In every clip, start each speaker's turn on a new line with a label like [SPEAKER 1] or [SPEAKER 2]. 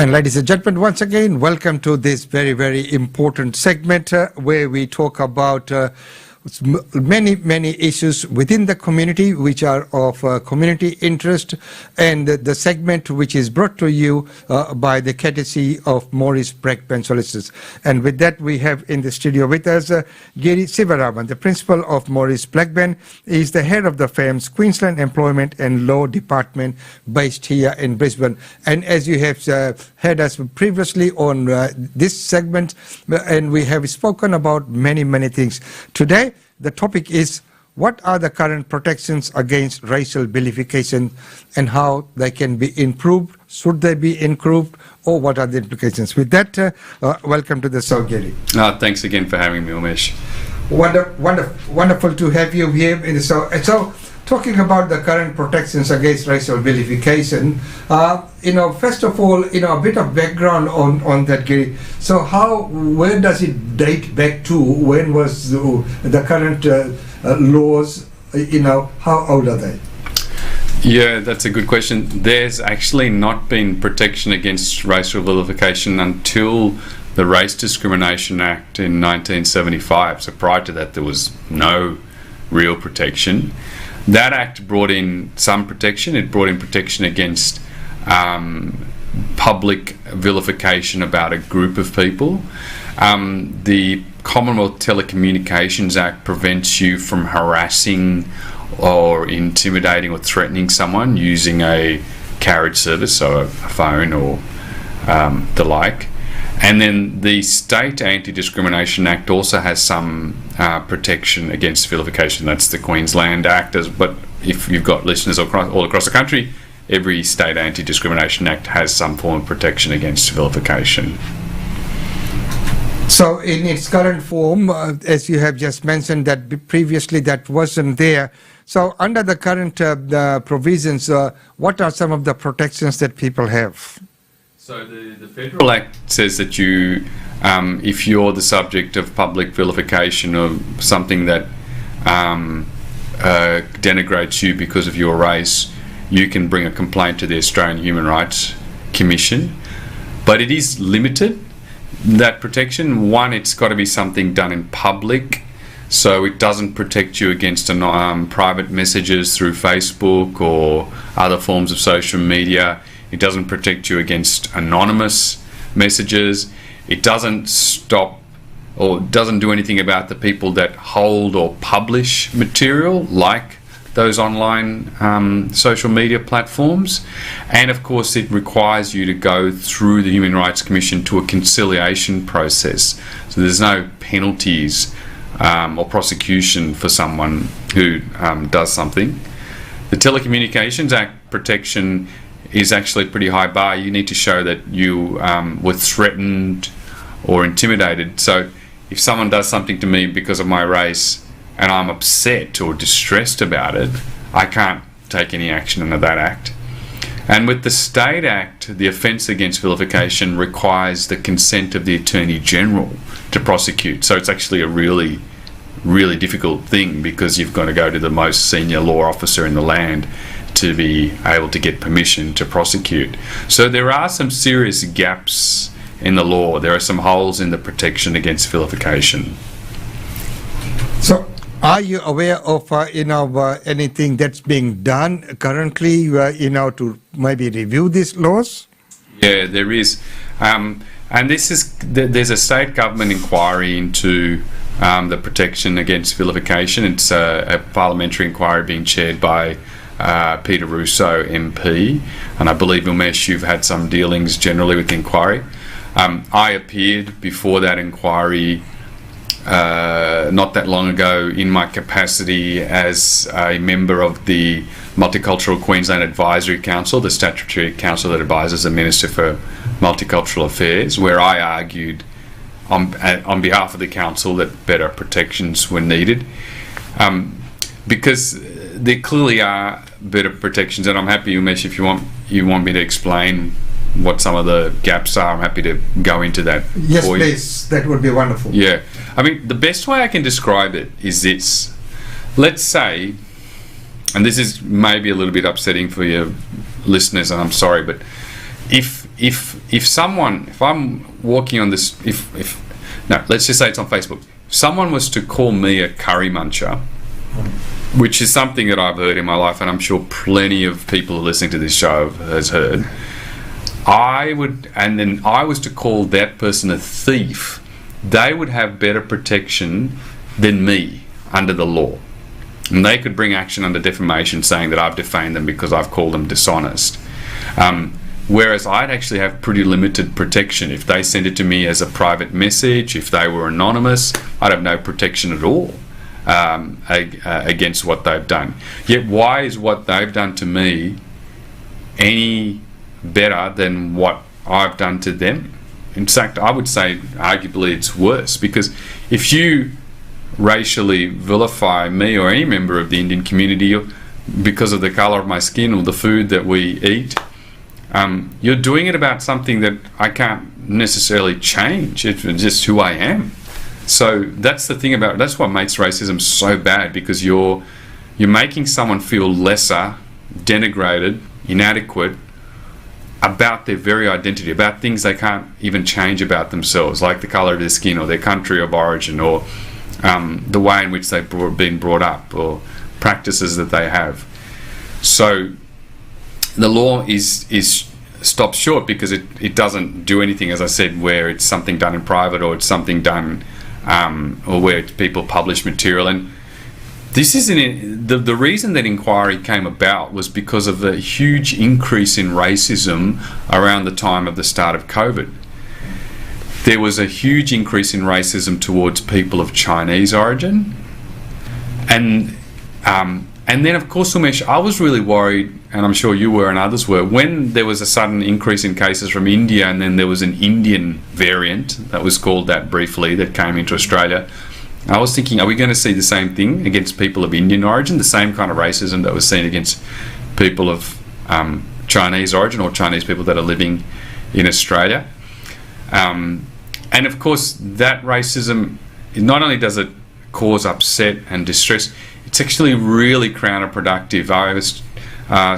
[SPEAKER 1] And ladies and gentlemen, once again, welcome to this very, very important segment where we talk about many issues within the community which are of community interest, and the segment which is brought to you by the courtesy of Maurice Blackburn Solicitors. And with that, we have in the studio with us Giri Sivaraman, the principal of Maurice Blackburn. He is the head of the firm's Queensland Employment and Law Department based here in Brisbane. And as you have heard us previously on this segment, and we have spoken about many things. Today, the topic is what are the current protections against racial vilification and how they can be improved, should they be improved, or what are the implications? With that, welcome to the show, Gary.
[SPEAKER 2] Thanks again for having me, Umesh.
[SPEAKER 1] Wonderful to have you here in the show. And so, talking about the current protections against racial vilification, first of all, a bit of background on that, Gary. So where does it date back to? When was the current laws, how old are they?
[SPEAKER 2] Yeah, that's a good question. There's actually not been protection against racial vilification until the Race Discrimination Act in 1975. So prior to that, there was no real protection. That act brought in some protection. It brought in protection against public vilification about a group of people. The Commonwealth Telecommunications Act prevents you from harassing or intimidating or threatening someone using a carriage service, so a phone or the like. And then the State Anti-Discrimination Act also has some protection against vilification. That's the Queensland Act. But if you've got listeners all across the country, every State Anti-Discrimination Act has some form of protection against vilification.
[SPEAKER 1] So in its current form, as you have just mentioned, that previously that wasn't there. So under the current provisions, what are some of the protections that people have?
[SPEAKER 2] So the Federal Act says that you, if you're the subject of public vilification or something that denigrates you because of your race, you can bring a complaint to the Australian Human Rights Commission. But it is limited, that protection. One, it's got to be something done in public, so it doesn't protect you against private messages through Facebook or other forms of social media. It doesn't protect you against anonymous messages. It doesn't stop or doesn't do anything about the people that hold or publish material like those online social media platforms. And of course, it requires you to go through the Human Rights Commission to a conciliation process. So there's no penalties or prosecution for someone who does something. The Telecommunications Act protection is actually a pretty high bar. You need to show that you were threatened or intimidated. So if someone does something to me because of my race and I'm upset or distressed about it, I can't take any action under that act. And with the State Act, the offence against vilification requires the consent of the Attorney General to prosecute. So it's actually a really difficult thing, because you've got to go to the most senior law officer in the land to be able to get permission to prosecute. So there are some serious gaps in the law. There are some holes in the protection against vilification.
[SPEAKER 1] So are you aware of anything that's being done currently to maybe review these laws?
[SPEAKER 2] Yeah, there is. And there's a state government inquiry into the protection against vilification. It's a parliamentary inquiry being chaired by Peter Russo MP, and I believe, Umesh, you've had some dealings generally with the inquiry. I appeared before that inquiry not that long ago in my capacity as a member of the Multicultural Queensland Advisory Council, the statutory council that advises the Minister for Multicultural Affairs, where I argued on behalf of the council that better protections were needed, because there clearly are better protections, and I'm happy, Umesh, if you want me to explain what some of the gaps are, I'm happy to go into that.
[SPEAKER 1] Yes, please. That would be wonderful.
[SPEAKER 2] Yeah. I mean, the best way I can describe it is this. Let's say, and this is maybe a little bit upsetting for your listeners, and I'm sorry, but if if I'm walking on this, no, let's just say it's on Facebook. If someone was to call me a curry muncher, which is something that I've heard in my life, and I'm sure plenty of people listening to this show has heard, and then I was to call that person a thief, they would have better protection than me under the law. And they could bring action under defamation saying that I've defamed them because I've called them dishonest. Whereas I'd actually have pretty limited protection. If they sent it to me as a private message, if they were anonymous, I'd have no protection at all against what they've done. Yet why is what they've done to me any better than what I've done to them? In fact, I would say arguably it's worse, because if you racially vilify me or any member of the Indian community because of the colour of my skin or the food that we eat, you're doing it about something that I can't necessarily change. It's just who I am. So that's the thing that's what makes racism so bad, because you're making someone feel lesser, denigrated, inadequate about their very identity, about things they can't even change about themselves, like the colour of their skin or their country of origin, or the way in which they've been brought up, or practices that they have. So the law is stopped short because it doesn't do anything, as I said, where it's something done in private or it's something done or where people publish material. And this isn't the reason that inquiry came about was because of the huge increase in racism around the time of the start of COVID. There was a huge increase in racism towards people of Chinese origin, and then of course, Umesh, I was really worried, and I'm sure you were and others were, when there was a sudden increase in cases from India, and then there was an Indian variant that was called that briefly that came into Australia. I was thinking, are we going to see the same thing against people of Indian origin, the same kind of racism that was seen against people of Chinese origin or Chinese people that are living in Australia? And of course, that racism, not only does it cause upset and distress, it's actually really counterproductive. I was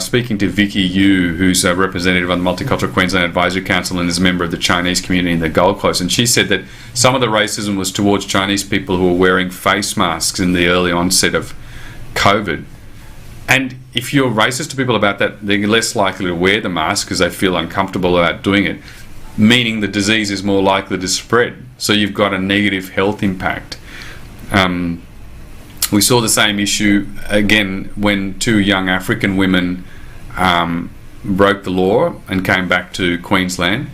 [SPEAKER 2] speaking to Vicky Yu, who's a representative on the Multicultural Queensland Advisory Council and is a member of the Chinese community in the Gold Coast, and she said that some of the racism was towards Chinese people who were wearing face masks in the early onset of COVID. And if you're racist to people about that, they're less likely to wear the mask because they feel uncomfortable about doing it, meaning the disease is more likely to spread. So you've got a negative health impact. We saw the same issue again when two young African women broke the law and came back to Queensland.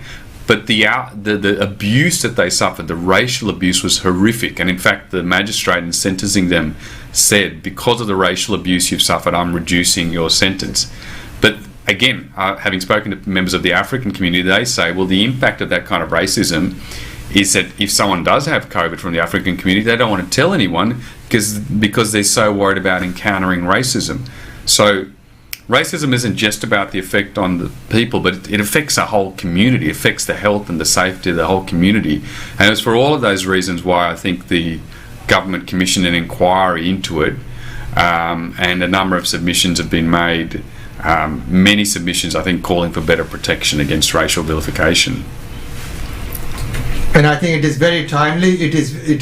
[SPEAKER 2] But the abuse that they suffered, the racial abuse, was horrific. And in fact, the magistrate in sentencing them said, because of the racial abuse you've suffered, I'm reducing your sentence. But again, having spoken to members of the African community, they say, well, the impact of that kind of racism is that if someone does have COVID from the African community, they don't want to tell anyone because they're so worried about encountering racism. So racism isn't just about the effect on the people, but it affects a whole community, it affects the health and the safety of the whole community. And it's for all of those reasons why I think the government commissioned an inquiry into it, and a number of submissions have been made, many submissions, I think, calling for better protection against racial vilification.
[SPEAKER 1] And I think it is very timely, it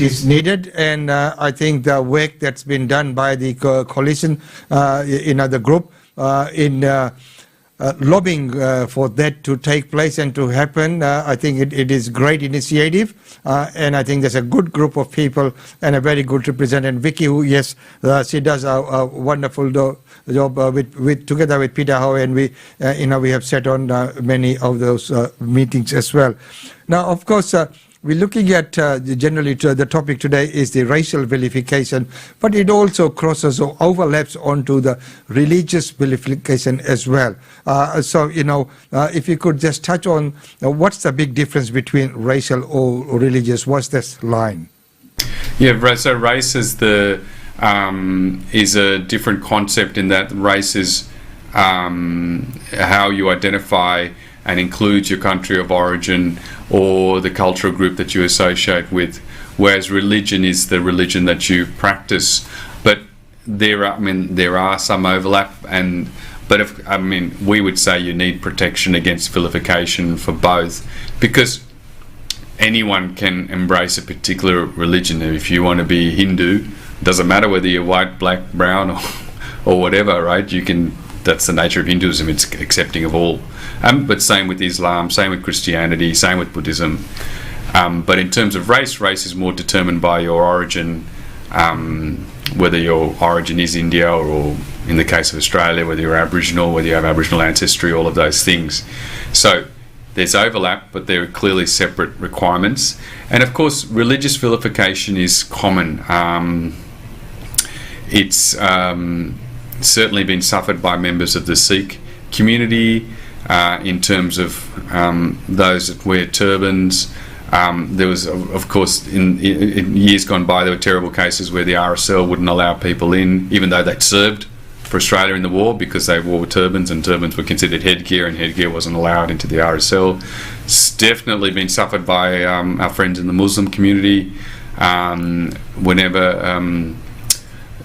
[SPEAKER 1] is needed, and I think the work that's been done by the coalition, the group, in lobbying for that to take place and to happen, I think it is great initiative, and I think there's a good group of people and a very good representative. Vicky, who, yes, she does a wonderful job together with Peter Howe, and we have sat on many of those meetings as well. Now, of course, we're looking at generally the topic today is the racial vilification, but it also crosses or overlaps onto the religious vilification as well. So, if you could just touch on what's the big difference between racial or religious? What's this line?
[SPEAKER 2] Yeah, so race is a different concept in that race is how you identify and includes your country of origin or the cultural group that you associate with, whereas religion is the religion that you practice. But there are some overlap, and But we would say you need protection against vilification for both, because anyone can embrace a particular religion. If you want to be Hindu, doesn't matter whether you're white, black, brown, or whatever, right? You can. That's the nature of Hinduism. It's accepting of all. But same with Islam, same with Christianity, same with Buddhism. But in terms of race is more determined by your origin, whether your origin is India, or in the case of Australia, whether you're Aboriginal, whether you have Aboriginal ancestry, all of those things. So there's overlap, but there are clearly separate requirements. And of course, religious vilification is common. It's certainly been suffered by members of the Sikh community, in terms of those that wear turbans. There was, of course, in years gone by, there were terrible cases where the RSL wouldn't allow people in, even though they'd served for Australia in the war, because they wore turbans, and turbans were considered headgear, and headgear wasn't allowed into the RSL. It's definitely been suffered by our friends in the Muslim community.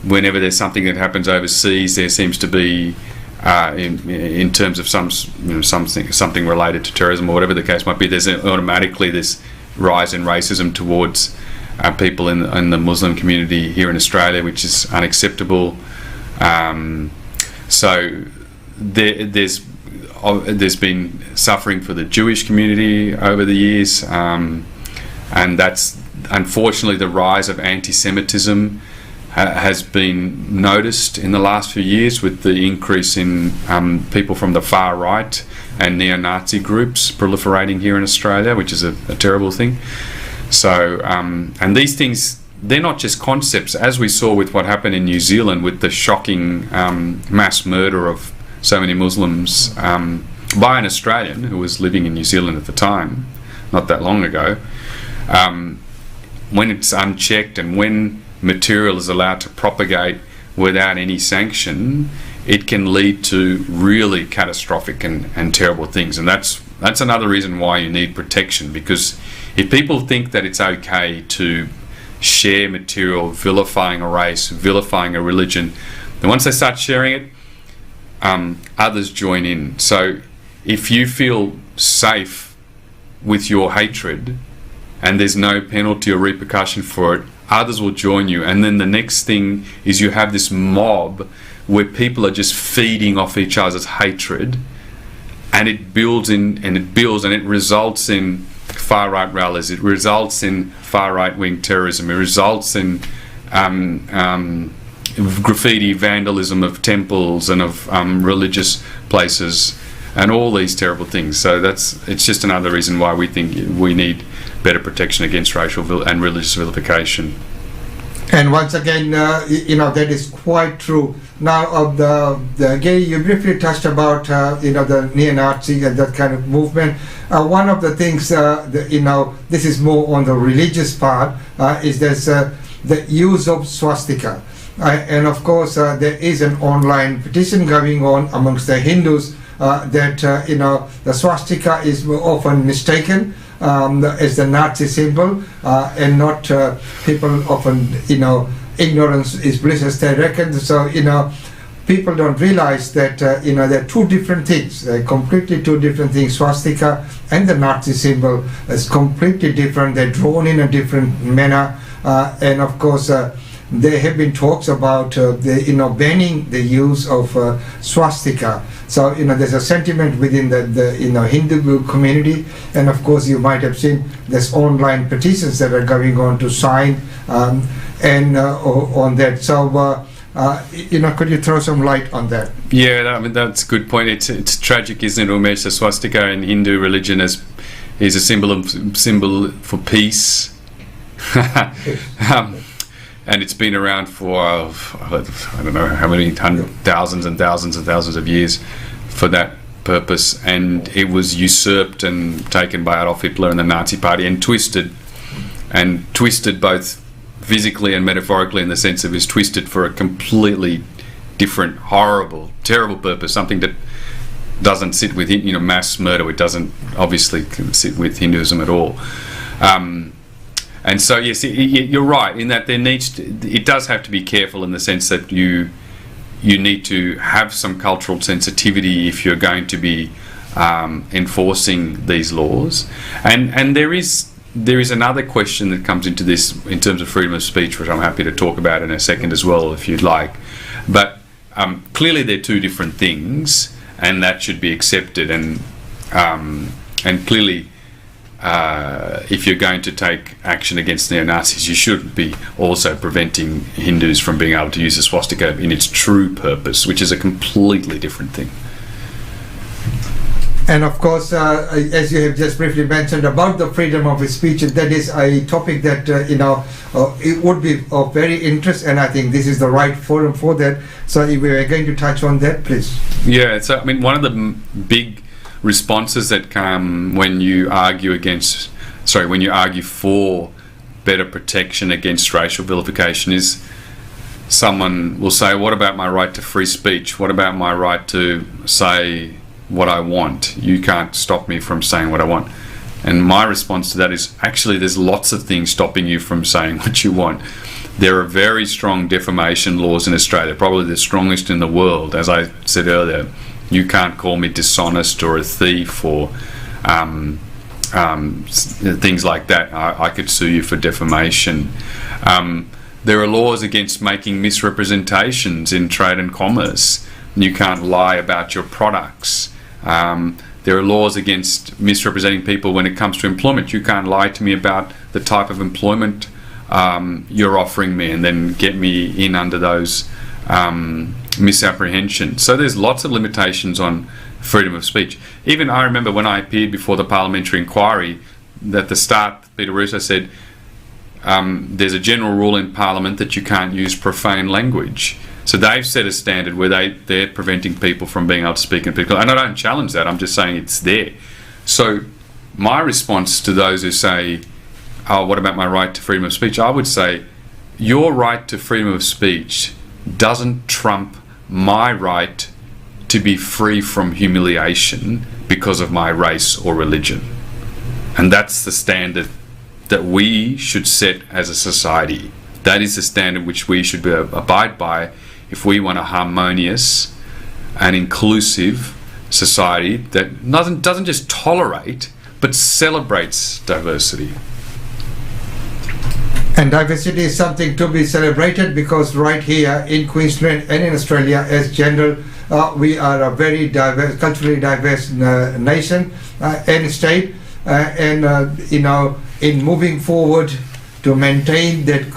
[SPEAKER 2] Whenever there's something that happens overseas, there seems to be, in terms of something related to terrorism or whatever the case might be, there's automatically this rise in racism towards people in the Muslim community here in Australia, which is unacceptable. So there's been suffering for the Jewish community over the years, and that's unfortunately the rise of anti-Semitism has been noticed in the last few years, with the increase in people from the far right and neo-Nazi groups proliferating here in Australia, which is a terrible thing. So, and these things, they're not just concepts, as we saw with what happened in New Zealand with the shocking mass murder of so many Muslims by an Australian who was living in New Zealand at the time, not that long ago. When it's unchecked, and when material is allowed to propagate without any sanction, it can lead to really catastrophic and terrible things. And that's another reason why you need protection, because if people think that it's okay to share material vilifying a race, vilifying a religion, then once they start sharing it, others join in. So if you feel safe with your hatred and there's no penalty or repercussion for it, others will join you. And then the next thing is you have this mob where people are just feeding off each other's hatred, and it builds and it results in far-right rallies, it results in far-right-wing terrorism, it results in graffiti vandalism of temples and of religious places, and all these terrible things. So it's just another reason why we think we need better protection against racial and religious vilification.
[SPEAKER 1] And once again, that is quite true. Now, again, you briefly touched about, the neo-Nazi and that kind of movement. One of the things, this is more on the religious part, is there's the use of swastika. And of course, there is an online petition going on amongst the Hindus that, the swastika is often mistaken as the Nazi symbol, and not people often, ignorance is bliss, as they reckon. So, people don't realize that, they're two different things. They're completely two different things. Swastika and the Nazi symbol is completely different. They're drawn in a different manner. And of course, there have been talks about banning the use of swastika. So there's a sentiment within the Hindu community, and of course you might have seen there's online petitions that are going on to sign and on that. So could you throw some light on that?
[SPEAKER 2] Yeah, that's a good point. It's tragic, isn't it, Umesh? The swastika in Hindu religion is a symbol for peace. And it's been around for, I don't know how many thousands and thousands and thousands of years for that purpose. And it was usurped and taken by Adolf Hitler and the Nazi Party, and twisted both physically and metaphorically, in the sense of it's twisted for a completely different, horrible, terrible purpose, something that doesn't sit with, mass murder. It doesn't obviously sit with Hinduism at all. And so, yes, you're right in that it does have to be careful, in the sense that you you need to have some cultural sensitivity if you're going to be enforcing these laws. And there is another question that comes into this in terms of freedom of speech, which I'm happy to talk about in a second as well, if you'd like. But clearly they're two different things, and that should be accepted. And clearly, if you're going to take action against neo-Nazis, you should be also preventing Hindus from being able to use the swastika in its true purpose, which is a completely different thing.
[SPEAKER 1] And of course, as you have just briefly mentioned about the freedom of speech, that is a topic that it would be of very interest, and I think this is the right forum for that. So if we are going to touch on that, please.
[SPEAKER 2] Yeah, so I mean, one of the big responses that come when you argue for better protection against racial vilification is someone will say, what about my right to free speech? What about my right to say what I want? You can't stop me from saying what I want. And my response to that is, actually, there's lots of things stopping you from saying what you want. There are very strong defamation laws in Australia, probably the strongest in the world. As I said earlier, you can't call me dishonest or a thief or things like that. I could sue you for defamation. There are laws against making misrepresentations in trade and commerce. You can't lie about your products. There are laws against misrepresenting people when it comes to employment. You can't lie to me about the type of employment you're offering me and then get me in under those misapprehensions. So there's lots of limitations on freedom of speech. Even I remember when I appeared before the parliamentary inquiry, at the start, Peter Russo said, there's a general rule in Parliament that you can't use profane language. So they've set a standard where they're preventing people from being able to speak in particular. And I don't challenge that, I'm just saying it's there. So my response to those who say, oh, what about my right to freedom of speech? I would say, your right to freedom of speech doesn't trump my right to be free from humiliation because of my race or religion. And that's the standard that we should set as a society. That is the standard which we should abide by if we want a harmonious and inclusive society that doesn't just tolerate but celebrates diversity.
[SPEAKER 1] And diversity is something to be celebrated, because right here in Queensland and in Australia as general, we are a very diverse, culturally diverse nation and state, and in moving forward to maintain that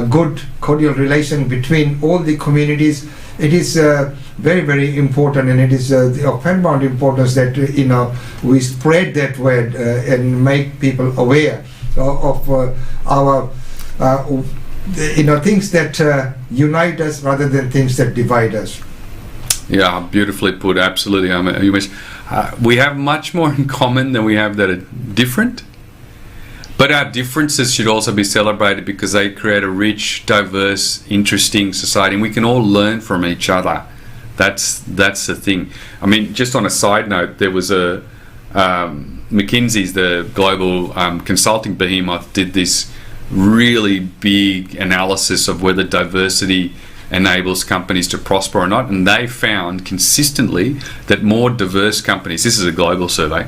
[SPEAKER 1] good cordial relation between all the communities, it is very, very important, and it is of paramount importance that we spread that word and make people aware of our things that unite us rather than things that divide us.
[SPEAKER 2] Yeah, beautifully put. Absolutely. We have much more in common than we have that are different. But our differences should also be celebrated, because they create a rich, diverse, interesting society, and we can all learn from each other. That's the thing. I mean, just on a side note, there was a McKinsey's, the global consulting behemoth, did this really big analysis of whether diversity enables companies to prosper or not, and they found consistently that more diverse companies, this is a global survey,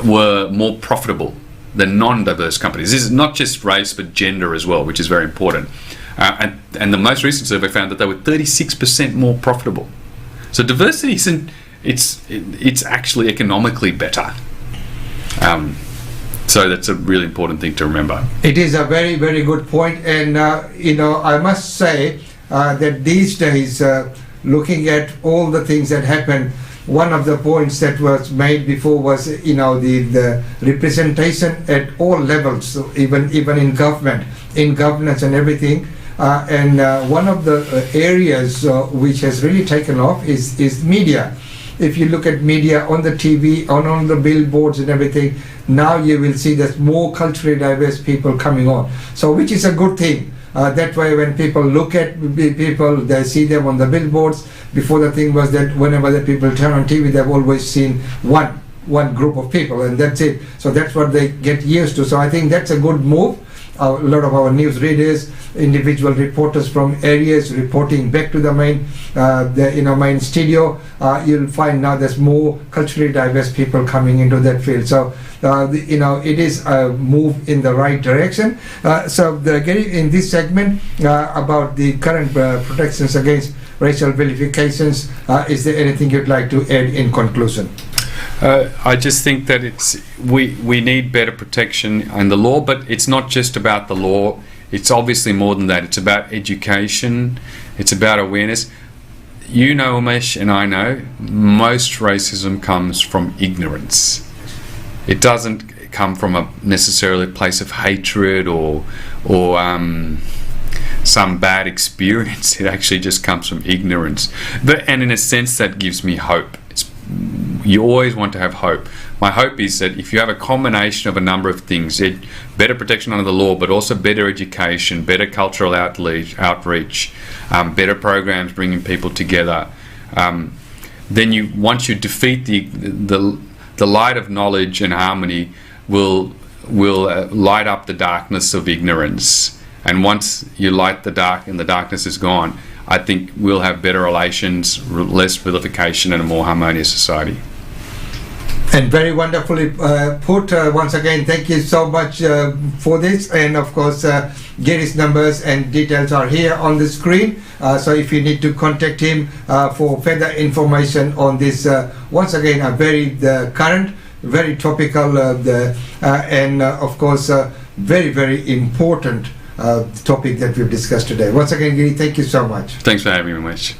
[SPEAKER 2] were more profitable than non-diverse companies. This is not just race but gender as well, which is very important. And the most recent survey found that they were 36% more profitable. So diversity isn't, it's actually economically better. So that's a really important thing to remember.
[SPEAKER 1] It is a very, very good point, and I must say that these days, looking at all the things that happen, one of the points that was made before was the representation at all levels, so even in government, in governance and everything. And one of the areas which has really taken off is media. If you look at media on the TV, on the billboards and everything, now you will see there's more culturally diverse people coming on. So which is a good thing. That way when people look at people, they see them on the billboards. Before, the thing was that whenever the people turn on TV, they've always seen one group of people, and that's it. So that's what they get used to. So I think that's a good move. a lot of our news readers, individual reporters from areas reporting back to the main main studio. You'll find now there's more culturally diverse people coming into that field. So it is a move in the right direction. Gary, in this segment about the current protections against racial vilifications, is there anything you'd like to add in conclusion?
[SPEAKER 2] I just think that we need better protection in the law, but it's not just about the law. It's obviously more than that. It's about education. It's about awareness. You know, Umesh, and I know, most racism comes from ignorance. It doesn't come from a necessarily place of hatred or some bad experience. It actually just comes from ignorance. And in a sense, that gives me hope. You always want to have hope. My hope is that if you have a combination of a number of things, better protection under the law, but also better education, better cultural outreach, better programs bringing people together, then once you defeat the light of knowledge and harmony will light up the darkness of ignorance. And once you light the dark and the darkness is gone, I think we'll have better relations, less vilification, and a more harmonious society.
[SPEAKER 1] And very wonderfully put. Once again, thank you so much for this. And of course, Gary's numbers and details are here on the screen. So if you need to contact him for further information on this, once again, a very current, very topical, and of course, very, very important topic that we've discussed today. Once again, Giri, thank you so much.
[SPEAKER 2] Thanks for having me, Umesh.